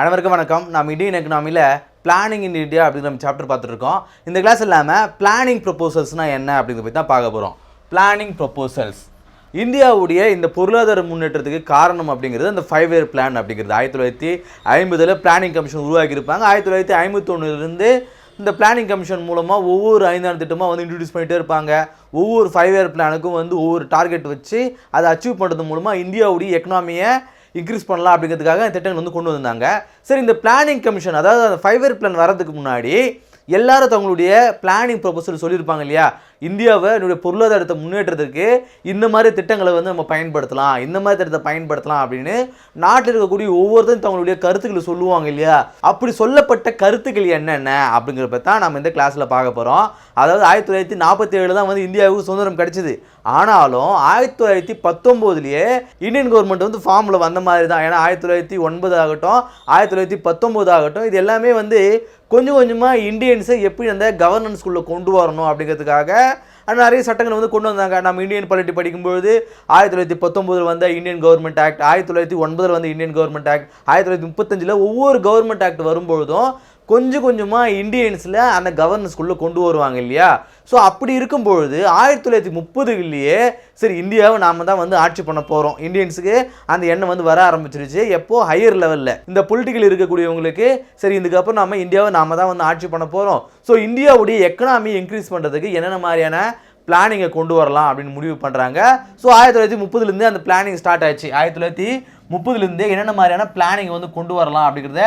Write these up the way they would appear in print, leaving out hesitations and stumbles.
அனைவருக்கும் வணக்கம். நாம் இந்தியன் எக்கனாமியில் பிளானிங் இன் இந்தியா அப்படிங்கிற நம்ம சாப்டர் பார்த்துட்டு இருக்கோம். இந்த கிளாஸ் இல்லாமல் பிளானிங் ப்ரொபோசல்ஸ்னால் என்ன அப்படிங்கிறத பற்றி தான் பார்க்க போகிறோம். பிளானிங் ப்ரொபோசல்ஸ் இந்தியாவுடைய இந்த பொருளாதார முன்னேற்றத்துக்கு காரணம் அப்படிங்கிறது அந்த 5 இயர் பிளான் அப்படிங்கிறது. 1950 பிளானிங் கமிஷன் உருவாக்கியிருப்பாங்க. 1951 இந்த பிளானிங் கமிஷன் மூலமாக ஒவ்வொரு 5 ஆண்டு திட்டமாக இன்ட்ரடியூஸ் பண்ணிகிட்டே இருப்பாங்க. ஒவ்வொரு 5 இயர் பிளானுக்கும் ஒவ்வொரு டார்கெட் வச்சு அதை அச்சீவ் பண்ணுறது மூலமாக இந்தியாவுடைய எக்கனாமியை இன்க்ரீஸ் பண்ணலாம் அப்படிங்கிறதுக்காக திட்டங்கள் கொண்டு வந்தாங்க. சரி, இந்த பிளானிங் கமிஷன் அதாவது அந்த 5 இயர் பிளான் வரதுக்கு முன்னாடி எல்லாரும் தங்களுடைய பிளானிங் ப்ரொபோசல் சொல்லியிருப்பாங்க இல்லையா, இந்தியாவை என்னுடைய பொருளாதாரத்தை முன்னேற்றத்துக்கு இந்த மாதிரி திட்டங்களை நம்ம பயன்படுத்தலாம், இந்த மாதிரி திட்டத்தை பயன்படுத்தலாம் அப்படின்னு நாட்டில் இருக்கக்கூடிய ஒவ்வொருத்தரும் தங்களுடைய கருத்துக்களை சொல்லுவாங்க இல்லையா. அப்படி சொல்லப்பட்ட கருத்துக்கள் என்னென்ன அப்படிங்கிறத தான் நம்ம இந்த கிளாஸில் பார்க்க போகிறோம். அதாவது 1947 தான் இந்தியாவுக்கு சுதந்திரம் கிடைச்சிது. ஆனாலும் 1919 இந்தியன் கவர்மெண்ட் ஃபார்மில் வந்த மாதிரி தான். ஏன்னா 1909 ஆகட்டும் 1919 ஆகட்டும் இது எல்லாமே கொஞ்சம் கொஞ்சமாக இந்தியன்ஸை எப்படி அந்த கவர்னன்ஸ்குள்ளே கொண்டு வரணும் அப்படிங்கிறதுக்காக நிறைய சட்டங்கள் கொண்டு வந்தாங்க. நம்ம இந்தியன் பாலிட்டி படிக்கும்போது 1919 வந்த இந்தியன் கவர்மெண்ட் ஆக்ட், 1909 வந்த இந்தியன் கவர்மெண்ட் ஆக்ட், 1935 ஒவ்வொரு கவர்மெண்ட் ஆக்ட் வரும்பொழுதும் கொஞ்சம் கொஞ்சமாக இந்தியன்ஸில் அந்த கவர்னன்ஸ்குள்ளே கொண்டு வருவாங்க இல்லையா. ஸோ அப்படி இருக்கும்பொழுது 1930 சரி இந்தியாவை நாம் தான் ஆட்சி பண்ண போகிறோம், இந்தியன்ஸுக்கு அந்த எண்ணம் வர ஆரம்பிச்சிருச்சு. எப்போது ஹையர் லெவலில் இந்த பொலிட்டிக்கல் இருக்கக்கூடியவங்களுக்கு சரி இதுக்கப்புறம் நம்ம இந்தியாவை நாம் தான் ஆட்சி பண்ண போகிறோம். ஸோ இந்தியாவுடைய எக்கனாமி இன்க்ரீஸ் பண்ணுறதுக்கு என்னென்ன மாதிரியான பிளானிங்கை கொண்டு வரலாம் அப்படின்னு முடிவு பண்ணுறாங்க. ஸோ 1930 அந்த பிளானிங் ஸ்டார்ட் ஆச்சு. 1930 என்னென்ன மாதிரியான பிளானிங் கொண்டு வரலாம் அப்படிங்கிறத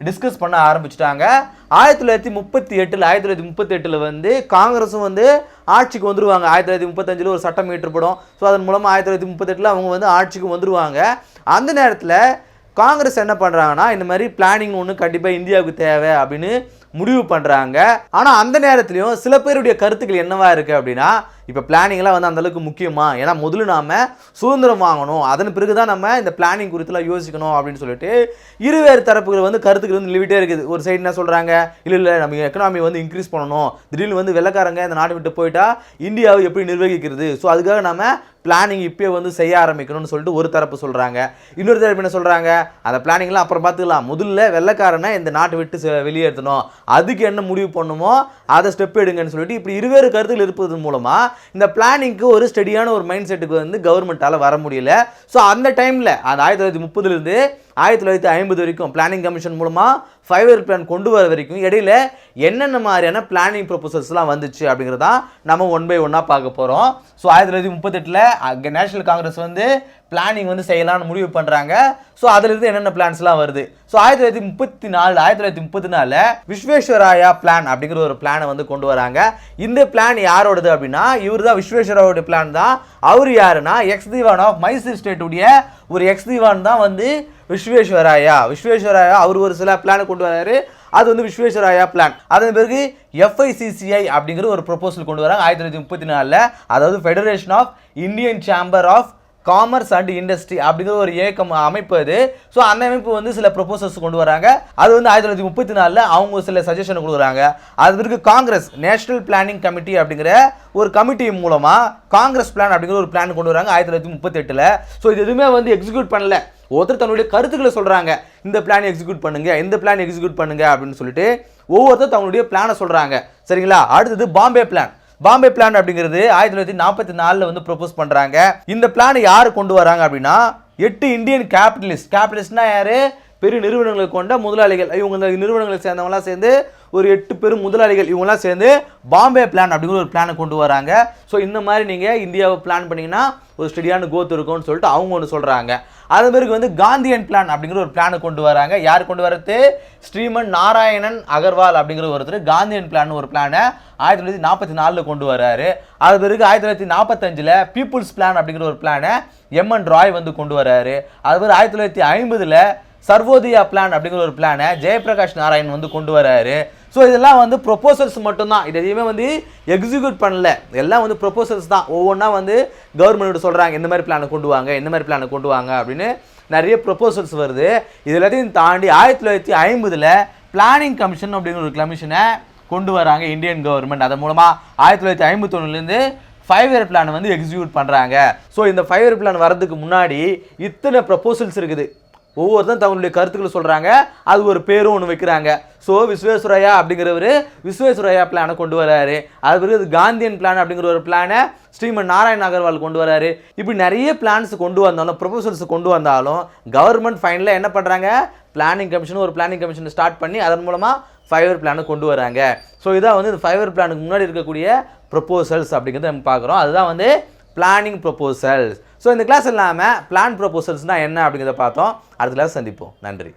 டிஸ்கஸ் பண்ண ஆரம்பிச்சிட்டாங்க. 1938 காங்கிரஸும் ஆட்சிக்கு வந்துருவாங்க. 1935 ஒரு சட்டம் இயற்றப்படும். ஸோ அதன் மூலமாக 1938 அவங்க ஆட்சிக்கு வந்துருவாங்க. அந்த நேரத்தில் காங்கிரஸ் என்ன பண்ணுறாங்கன்னா இந்த மாதிரி பிளானிங் ஒன்று கண்டிப்பாக இந்தியாவுக்கு தேவை அப்படின்னு முடிவு பண்ணுறாங்க. ஆனால் அந்த நேரத்துலையும் சில பேருடைய கருத்துக்கள் என்னவா இருக்குது அப்படின்னா, இப்போ பிளானிங்லாம் அந்தளவுக்கு முக்கியமா, ஏன்னா முதல்ல நாம் சுதந்திரம் வாங்கணும், அதன் பிறகு தான் நம்ம இந்த பிளானிங் குறித்துலாம் யோசிக்கணும் அப்படின்னு சொல்லிட்டு இருவேறு தரப்புகள் கருத்துக்கள் நிலவிட்டே இருக்குது. ஒரு சைடு என்ன சொல்கிறாங்க, இல்லை நம்ம எக்கனாமி இன்க்ரீஸ் பண்ணணும், திடீர்னு வெள்ளைக்காரங்க இந்த நாட்டை விட்டு போயிட்டா இந்தியாவை எப்படி நிர்வகிக்கிறது, ஸோ அதுக்காக நம்ம பிளானிங் இப்போயே செய்ய ஆரம்பிக்கணும்னு சொல்லிட்டு ஒரு தரப்பு சொல்கிறாங்க. இன்னொரு தரப்பு என்ன சொல்கிறாங்க, அந்த பிளானிங்லாம் அப்புறம் பார்த்துக்கலாம், முதல்ல வெள்ளைக்காரனை இந்த நாட்டை விட்டு வெளியேற்றணும், அதுக்கு என்ன முடிவு பண்ணுமோ அதை ஸ்டெப் எடுங்கன்னு சொல்லிட்டு இப்படி இருவேறு கருத்துக்கள் இருப்பது மூலமாக இந்த பிளானிங்க்கு ஒரு ஸ்டடியான ஒரு மைண்ட் செட்டுக்கு கவர்மெண்ட்டால் வர முடியல. ஸோ அந்த டைமில் அந்த 1930 1950 வரைக்கும் பிளானிங் கமிஷன் மூலமாக 5 இயர் பிளான் கொண்டு வர வரைக்கும் இடையில என்னென்ன மாதிரியான பிளானிங் ப்ரொபோசல்ஸ்லாம் வந்துச்சு அப்படிங்கிறதா நம்ம 1 by 1 பார்க்க போகிறோம். ஸோ 1938 நேஷனல் காங்கிரஸ் பிளானிங் செய்யலாம்னு முடிவு பண்ணுறாங்க. ஸோ அதிலிருந்து என்னென்ன பிளான்ஸ்லாம் வருது. ஸோ 1934 விஸ்வேஸ்வராயா பிளான் அப்படிங்கிற ஒரு பிளானை கொண்டு வராங்க. இந்த பிளான் யாரோடது அப்படின்னா, இவர் தான் விஸ்வேஸ்வராயோட பிளான் தான். அவர் யாருன்னா எக்ஸ் திவான் ஆஃப் மைசூர் ஸ்டேட்டுடைய ஒரு எக்ஸ் திவான் தான் விஸ்வேஸ்வராயா. அவர் ஒரு சில பிளானை கொண்டு வராரு. அது விஸ்வேஸ்வராயா பிளான். அதன் பிறகு FICCI அப்படிங்கிற ஒரு ப்ரொபோசல் கொண்டு வராங்க 1934. அதாவது federation of Indian chamber of commerce and industry அப்படிங்கிற ஒரு இயக்கம் அமைப்பு அது. ஸோ அந்த அமைப்பு சில ப்ரொபோசல்ஸ் கொண்டு வராங்க. அது 1934 அவங்க சில சஜஷன் கொடுக்குறாங்க. அது பிறகு காங்கிரஸ் நேஷனல் பிளானிங் கமிட்டி அப்படிங்கிற ஒரு கமிட்டி மூலமாக காங்கிரஸ் பிளான் அப்படிங்கிற ஒரு பிளான் கொண்டு வராங்க 1938. ஸோ இது எதுவுமே எக்ஸிக்யூட் பண்ணல. ஒருத்தர் தன்னுடைய கருத்துக்களை சொல்கிறாங்க, இந்த பிளான் எக்ஸிக்யூட் பண்ணுங்க, இந்த பிளான் எக்ஸிக்யூட் பண்ணுங்க அப்படின்னு சொல்லிட்டு ஒவ்வொருத்தர் தங்களுடைய பிளானை சொல்கிறாங்க. சரிங்களா. அடுத்தது பாம்பே பிளான். பாம்பே பிளான் அப்படிங்கிறது 1944 ப்ரொபோஸ் பண்ணுறாங்க. இந்த பிளானை யார் கொண்டு வராங்க அப்படின்னா 8 இந்தியன் கேபிட்டலிஸ்ட்னா யார், பெரிய நிறுவனங்களை கொண்ட முதலாளிகள். இவங்க இந்த நிறுவனங்களை சேர்ந்தவங்களாம் சேர்ந்து ஒரு 8 பெரும் முதலாளிகள் இவங்களாம் சேர்ந்து பாம்பே பிளான் அப்படிங்கிற ஒரு பிளானை கொண்டு வராங்க. ஸோ இந்த மாதிரி நீங்கள் இந்தியாவை பிளான் பண்ணிங்கன்னா ஒரு ஸ்டடியான கோத் இருக்கும்னு சொல்லிட்டு அவங்க ஒன்று சொல்கிறாங்க. அது பிறகு காந்தியன் பிளான் அப்படிங்கிற ஒரு பிளானை கொண்டு வராங்க. யார் கொண்டு வரது, ஸ்ரீமன் நாராயணன் அகர்வால் அப்படிங்கிற ஒருத்தர் காந்தியன் பிளான் ஒரு பிளானை 1944 கொண்டு வராரு. அது பிறகு 1945 பீப்புள்ஸ் பிளான் அப்படிங்கிற ஒரு பிளானை MN ராய் கொண்டு வராரு. அது பிறகு 1950 சர்வோதயா பிளான் அப்படிங்கிற ஒரு பிளானை ஜெயபிரகாஷ் நாராயண் கொண்டு வராரு. ஸோ இதெல்லாம் ப்ரொபோசல்ஸ் மட்டும்தான், இது எதையுமே எக்ஸிக்யூட் பண்ணல. எல்லாம் ப்ரொபோசல்ஸ் தான். ஒவ்வொன்றா கவர்மெண்ட் சொல்கிறாங்க இந்த மாதிரி பிளானை கொண்டு வாங்க, இந்த மாதிரி பிளானை கொண்டு வாங்க அப்படின்னு நிறைய ப்ரொபோசல்ஸ் வருது. இது எல்லாத்தையும் தாண்டி 1950 பிளானிங் கமிஷன் அப்படிங்கிற ஒரு கமிஷனை கொண்டு வராங்க இந்தியன் கவர்மெண்ட். அதன் மூலமாக 1951 5 இயர் பிளானை எக்ஸிக்யூட் பண்ணுறாங்க. ஸோ இந்த 5 இயர் பிளான் வரதுக்கு முன்னாடி இத்தனை ப்ரொபோசல்ஸ் இருக்குது. ஒவ்வொருத்தரும் தங்களுடைய கருத்துக்களை சொல்கிறாங்க, அது ஒரு பேரும் ஒன்று வைக்கிறாங்க. ஸோ விஸ்வேஸ்வரய்யா அப்படிங்கிறவர் விஸ்வேஸ்வரய்யா பிளானை கொண்டு வராரு. அது பிறகு காந்தியன் பிளான் அப்படிங்கிற ஒரு பிளானை ஸ்ரீமன் நாராயண் அகர்வால் கொண்டு வராரு. இப்படி நிறைய பிளான்ஸ் கொண்டு வந்தாலும், ப்ரொபோசல்ஸ் கொண்டு வந்தாலும் கவர்மெண்ட் ஃபைனலாக என்ன பண்ணுறாங்க, பிளானிங் கமிஷன் ஒரு பிளானிங் கமிஷனை ஸ்டார்ட் பண்ணி அதன் மூலமாக 5 இயர் பிளானை கொண்டு வராங்க. ஸோ இதான் வந்து இந்த 5 இயர் பிளானுக்கு முன்னாடி இருக்கக்கூடிய ப்ரொபோசல்ஸ் அப்படிங்கிறத நம்ம பார்க்குறோம். அதுதான் வந்து பிளானிங் ப்ரொபோசல்ஸ். ஸோ இந்த கிளாஸ் இல்லாமல் பிளான் ப்ரொபோசல்ஸ்னால் என்ன அப்படிங்கிறத பார்த்தோம். அடுத்த கிளாஸ் சந்திப்போம். நன்றி.